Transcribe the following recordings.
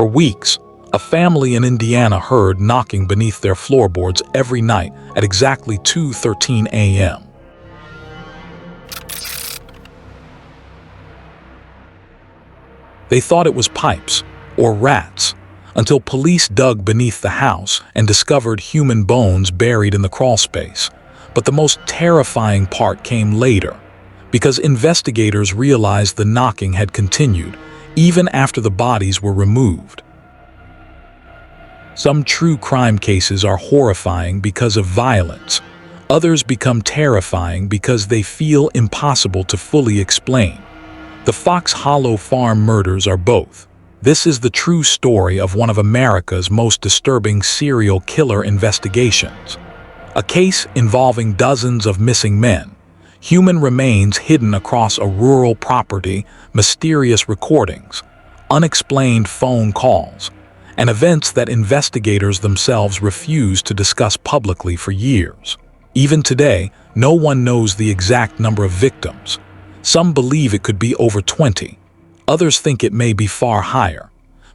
For weeks, a family in Indiana heard knocking beneath their floorboards every night at exactly 2:13 a.m. They thought it was pipes or rats until police dug beneath the house and discovered human bones buried in the crawlspace. But the most terrifying part came later, because investigators realized the knocking had continued even after the bodies were removed. Some true crime cases are horrifying because of violence. Others become terrifying because they feel impossible to fully explain. The Fox Hollow Farm murders are both. This is the true story of one of America's most disturbing serial killer investigations. A case involving dozens of missing men, human remains hidden across a rural property, mysterious recordings, unexplained phone calls, and events that investigators themselves refuse to discuss publicly for years. Even today, no one knows the exact number of victims. Some believe it could be over 20. Others think it may be far higher.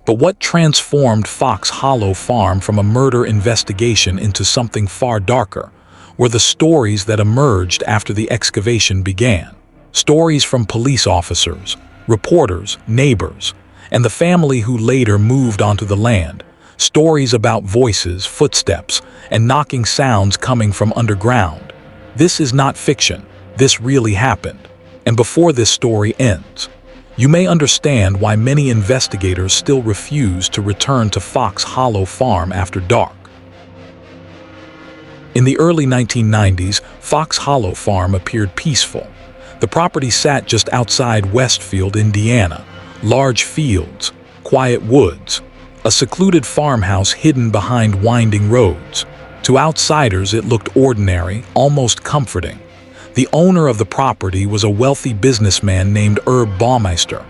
But what transformed Fox Hollow Farm from a murder investigation into something far darker were the stories that emerged after the excavation began. Stories from police officers, reporters, neighbors, and the family who later moved onto the land. Stories about voices, footsteps, and knocking sounds coming from underground. This is not fiction. This really happened. And before this story ends, you may understand why many investigators still refuse to return to Fox Hollow Farm after dark. In the early 1990s, Fox Hollow Farm appeared peaceful. The property sat just outside Westfield, Indiana. Large fields, quiet woods, a secluded farmhouse hidden behind winding roads. To outsiders, it looked ordinary, almost comforting. The owner of the property was a wealthy businessman named BAUMEISTER.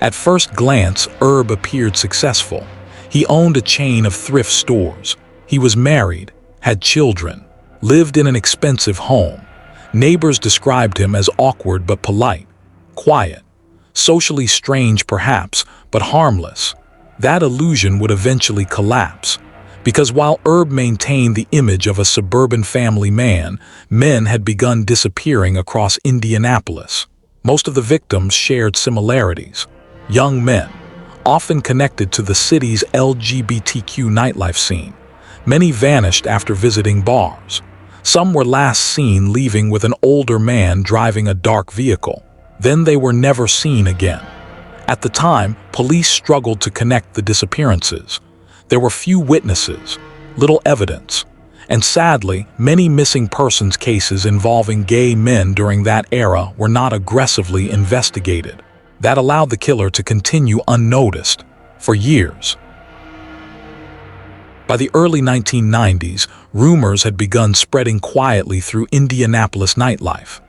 At first glance, Herb appeared successful. He owned a chain of thrift stores. He was married, had children, lived in an expensive home. Neighbors described him as awkward but polite, quiet, socially strange perhaps, but harmless. That illusion would eventually collapse. Because while Herb maintained the image of a suburban family man, men had begun disappearing across Indianapolis. Most of the victims shared similarities. Young men, often connected to the city's LGBTQ nightlife scene. Many vanished after visiting bars. Some were last seen leaving with an older man driving a dark vehicle. Then they were never seen again. At the time, police struggled to connect the disappearances. There were few witnesses, little evidence, and sadly, many missing persons cases involving gay men during that era were not aggressively investigated. That allowed the killer to continue unnoticed for years. By the early 1990s, rumors had begun spreading quietly through Indianapolis nightlife.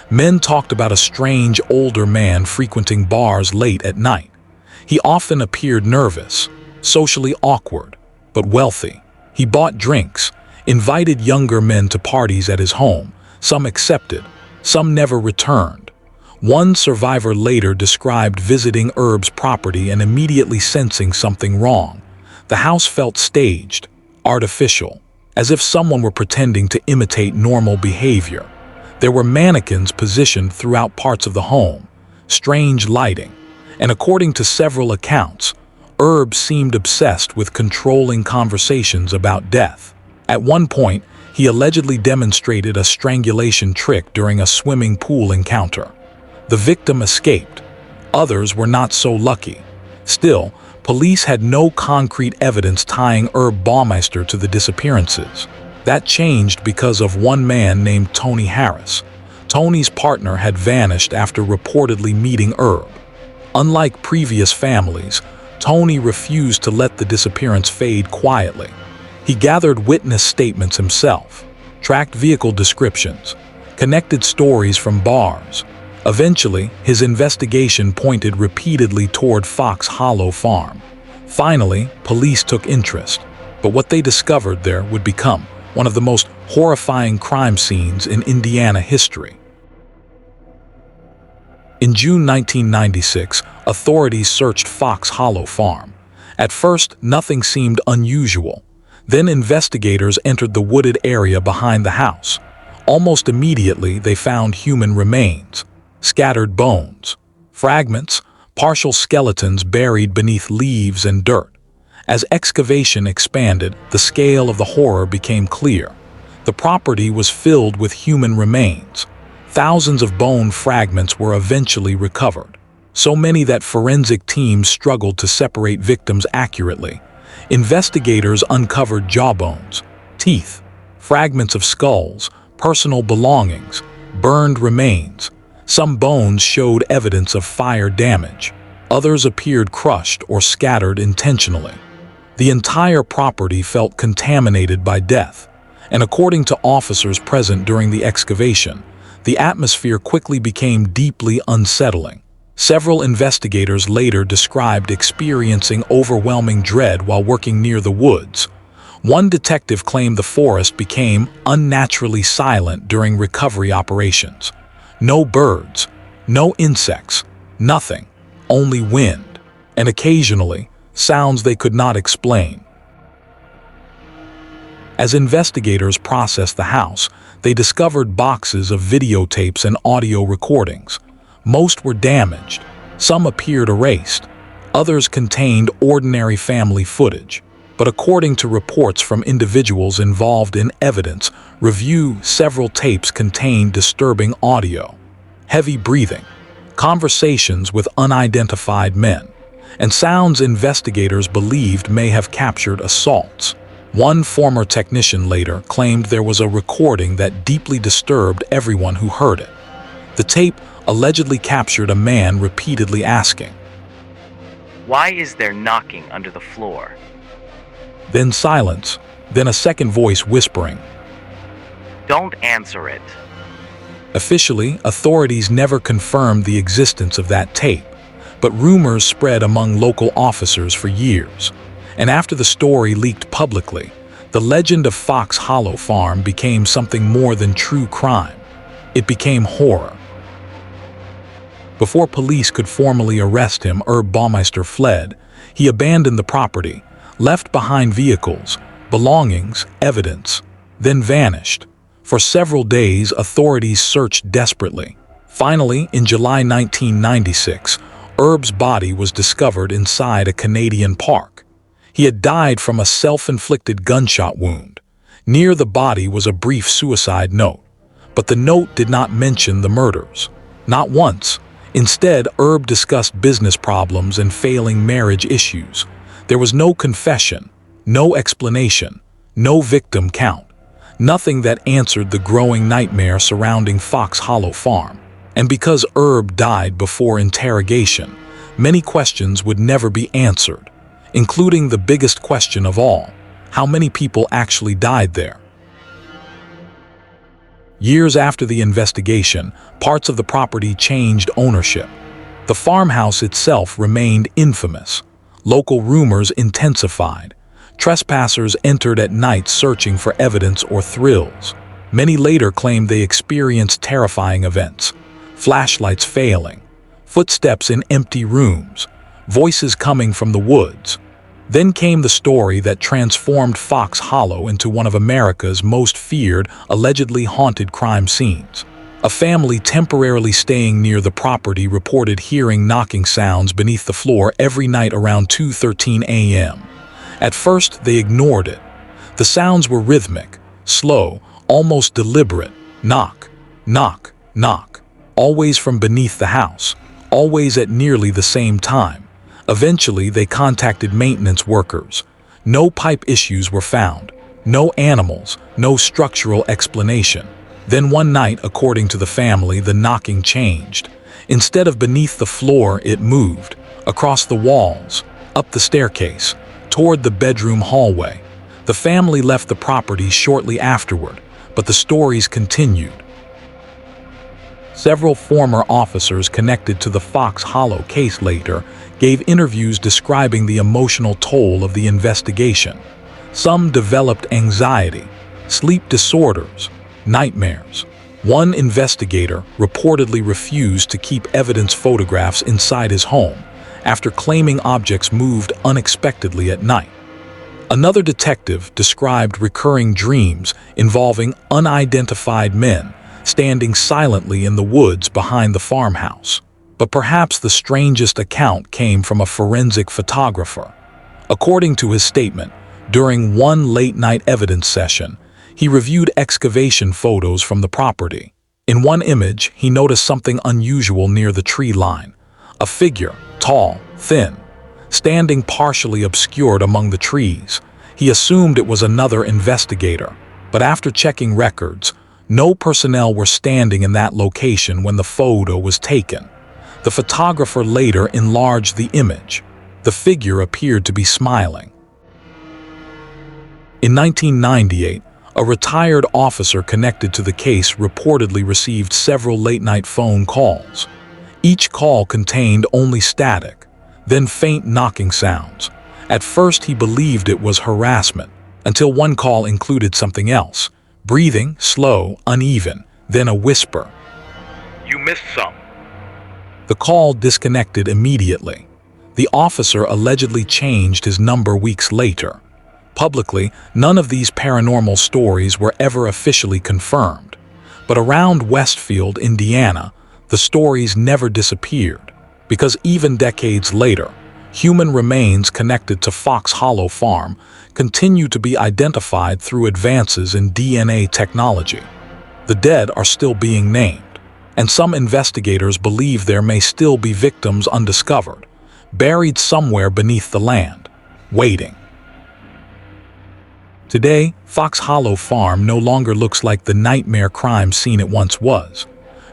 Men talked about a strange older man frequenting bars late at night. He often appeared nervous, socially awkward, but wealthy. He bought drinks, invited younger men to parties at his home. Some accepted, some never returned. One survivor later described visiting Herb's property and immediately sensing something wrong. The house felt staged, artificial, as if someone were pretending to imitate normal behavior. There were mannequins positioned throughout parts of the home, strange lighting, and according to several accounts, Herb seemed obsessed with controlling conversations about death. At one point, he allegedly demonstrated a strangulation trick during a swimming pool encounter. The victim escaped. Others were not so lucky. Still, police had no concrete evidence tying Herb Baumeister to the disappearances. That changed because of one man named Tony Harris. Tony's partner had vanished after reportedly meeting Herb. Unlike previous families, Tony refused to let the disappearance fade quietly. He gathered witness statements himself, tracked vehicle descriptions, connected stories from bars. Eventually, his investigation pointed repeatedly toward Fox Hollow Farm. Finally, police took interest, but what they discovered there would become one of the most horrifying crime scenes in Indiana history. In June 1996, authorities searched Fox Hollow Farm. At first, nothing seemed unusual. Then investigators entered the wooded area behind the house. Almost immediately, they found human remains, scattered bones, fragments, partial skeletons buried beneath leaves and dirt. As excavation expanded, the scale of the horror became clear. The property was filled with human remains. Thousands of bone fragments were eventually recovered, so many that forensic teams struggled to separate victims accurately. Investigators uncovered jawbones, teeth, fragments of skulls, personal belongings, burned remains. Some bones showed evidence of fire damage. Others appeared crushed or scattered intentionally. The entire property felt contaminated by death, and according to officers present during the excavation, the atmosphere quickly became deeply unsettling. Several investigators later described experiencing overwhelming dread while working near the woods. One detective claimed the forest became unnaturally silent during recovery operations. No birds, no insects, nothing, only wind, and occasionally, sounds they could not explain. As investigators processed the house, they discovered boxes of videotapes and audio recordings. Most were damaged, some appeared erased, others contained ordinary family footage. But according to reports from individuals involved in evidence review, several tapes contained disturbing audio, heavy breathing, conversations with unidentified men, and sounds investigators believed may have captured assaults. One former technician later claimed there was a recording that deeply disturbed everyone who heard it. The tape allegedly captured a man repeatedly asking, "Why is there knocking under the floor?" Then silence, then a second voice whispering, "Don't answer it." Officially, authorities never confirmed the existence of that tape, but rumors spread among local officers for years. And after the story leaked publicly, the legend of Fox Hollow Farm became something more than true crime. It became horror. Before police could formally arrest him, BAUMEISTER fled. He abandoned the property, left behind vehicles, belongings, evidence, then vanished. For several days, authorities searched desperately. Finally, in July 1996, Herb's body was discovered inside a Canadian park. He had died from a self-inflicted gunshot wound. Near the body was a brief suicide note, but the note did not mention the murders. Not once. Instead, Herb discussed business problems and failing marriage issues. There was no confession, no explanation, no victim count. Nothing that answered the growing nightmare surrounding Fox Hollow Farm. And because Herb died before interrogation, many questions would never be answered, including the biggest question of all: how many people actually died there? Years after the investigation, parts of the property changed ownership. The farmhouse itself remained infamous. Local rumors intensified. Trespassers entered at night searching for evidence or thrills. Many later claimed they experienced terrifying events: flashlights failing, footsteps in empty rooms, voices coming from the woods. Then came the story that transformed Fox Hollow into one of America's most feared, allegedly haunted crime scenes. A family temporarily staying near the property reported hearing knocking sounds beneath the floor every night around 2:13 a.m. At first, they ignored it. The sounds were rhythmic, slow, almost deliberate. Knock, knock, knock. Always from beneath the house, always at nearly the same time. Eventually, they contacted maintenance workers. No pipe issues were found. No animals, no structural explanation. Then one night, according to the family, the knocking changed. Instead of beneath the floor, it moved, across the walls, up the staircase, toward the bedroom hallway. The family left the property shortly afterward, but the stories continued. Several former officers connected to the Fox Hollow case later gave interviews describing the emotional toll of the investigation. Some developed anxiety, sleep disorders, nightmares. One investigator reportedly refused to keep evidence photographs inside his home, after claiming objects moved unexpectedly at night. Another detective described recurring dreams involving unidentified men standing silently in the woods behind the farmhouse. But perhaps the strangest account came from a forensic photographer. According to his statement, during one late-night evidence session, he reviewed excavation photos from the property. In one image, he noticed something unusual near the tree line. A figure, tall, thin, standing partially obscured among the trees. He assumed it was another investigator, but after checking records, no personnel were standing in that location when the photo was taken. The photographer later enlarged the image. The figure appeared to be smiling. In 1998, a retired officer connected to the case reportedly received several late-night phone calls. Each call contained only static, then faint knocking sounds. At first he believed it was harassment, until one call included something else. Breathing, slow, uneven, then a whisper. You missed some. The call disconnected immediately. The officer allegedly changed his number weeks later. Publicly, none of these paranormal stories were ever officially confirmed. But around Westfield, Indiana, the stories never disappeared, because even decades later, human remains connected to Fox Hollow Farm continue to be identified through advances in DNA technology. The dead are still being named, and some investigators believe there may still be victims undiscovered, buried somewhere beneath the land, waiting. Today, Fox Hollow Farm no longer looks like the nightmare crime scene it once was.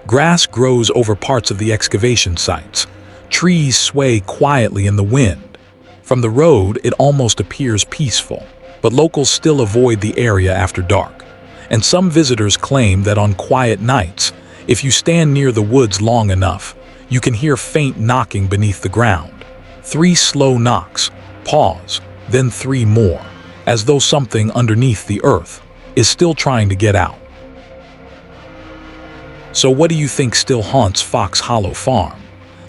Grass grows over parts of the excavation sites. Trees sway quietly in the wind. From the road, it almost appears peaceful, but locals still avoid the area after dark. And some visitors claim that on quiet nights, if you stand near the woods long enough, you can hear faint knocking beneath the ground. 3 slow knocks, pause, then 3 more, as though something underneath the earth is still trying to get out. So what do you think still haunts Fox Hollow Farm?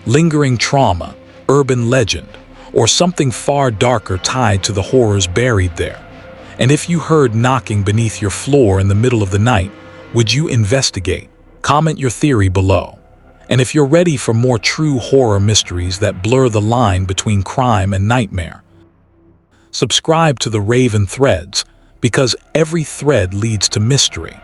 Lingering trauma, urban legend, or something far darker tied to the horrors buried there? And if you heard knocking beneath your floor in the middle of the night, would you investigate? Comment your theory below. And if you're ready for more true horror mysteries that blur the line between crime and nightmare, subscribe to the Raven Threads, because every thread leads to mystery.